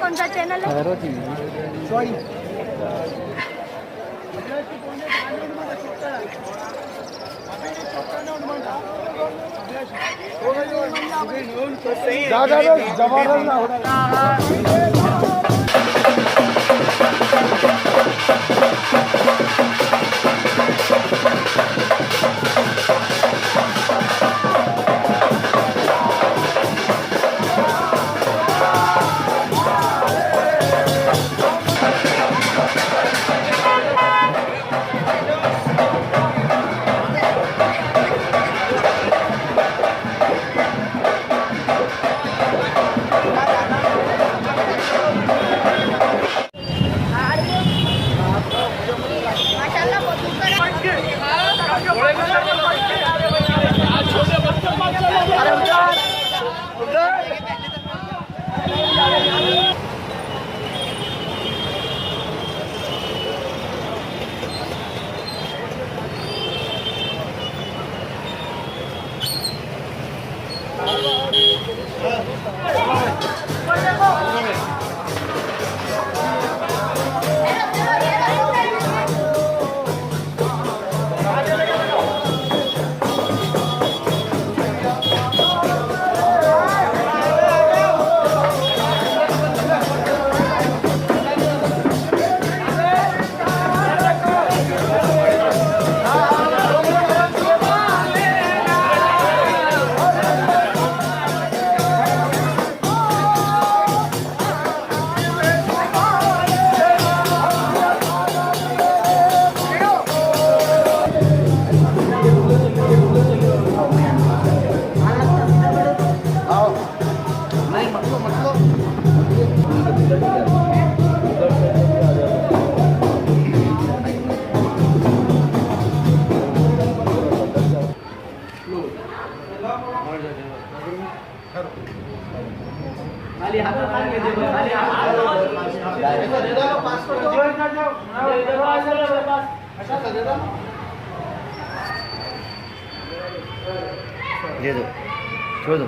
कौन सा चैनल है? सॉरी दे दो, छोड़ दो।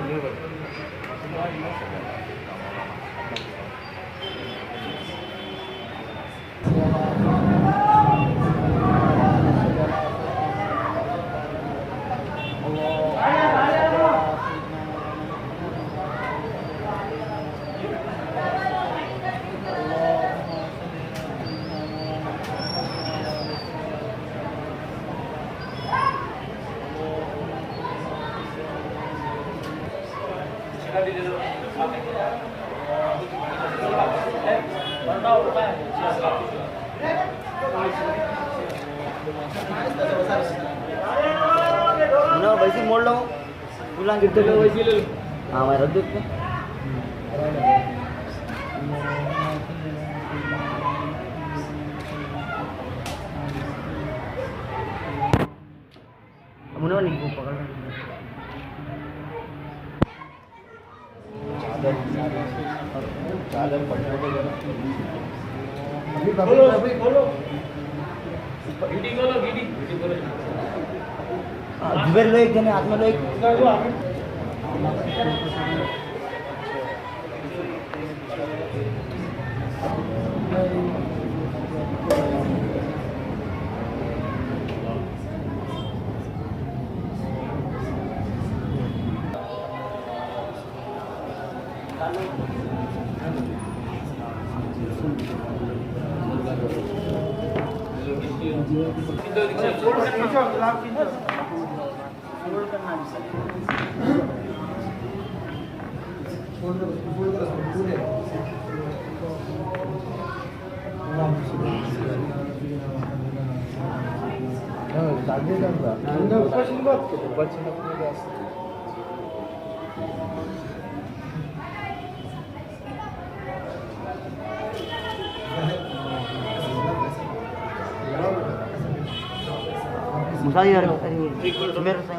वैसे मोड़ लो, पुलां गिरते लो वैसे ले लो। हाँ मैं रख देते मुन्ना नहीं को पकड़ चादर पटने को अभी खोलो गिडी खोलो जुबेर लो एक जने हाथ में लो एक मुसाई यार मेरे से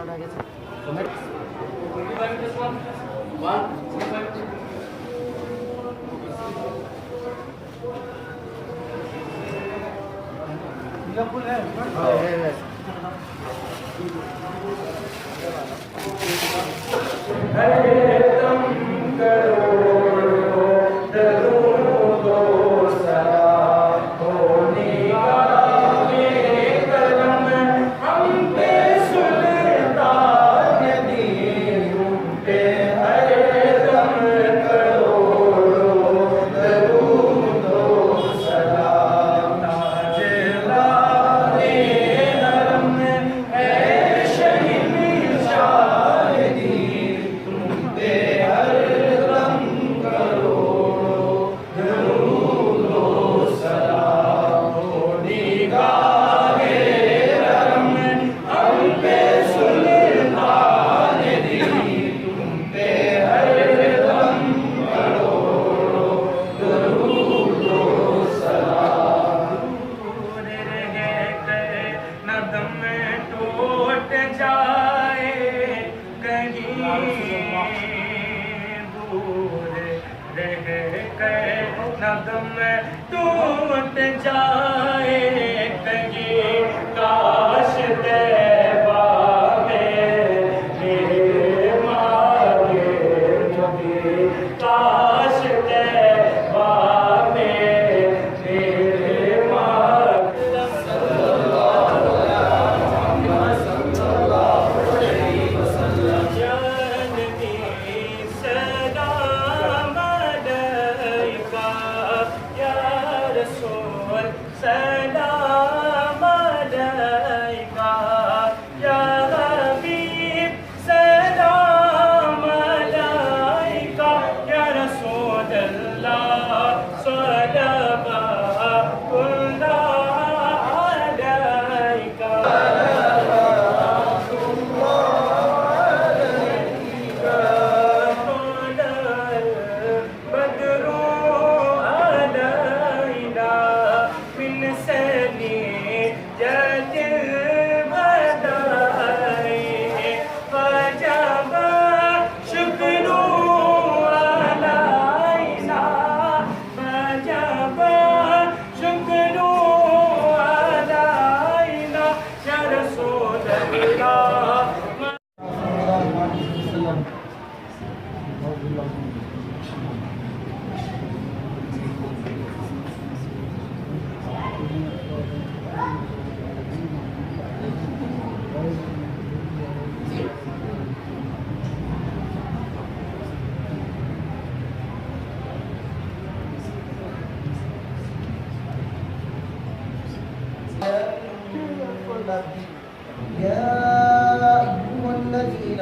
उठा के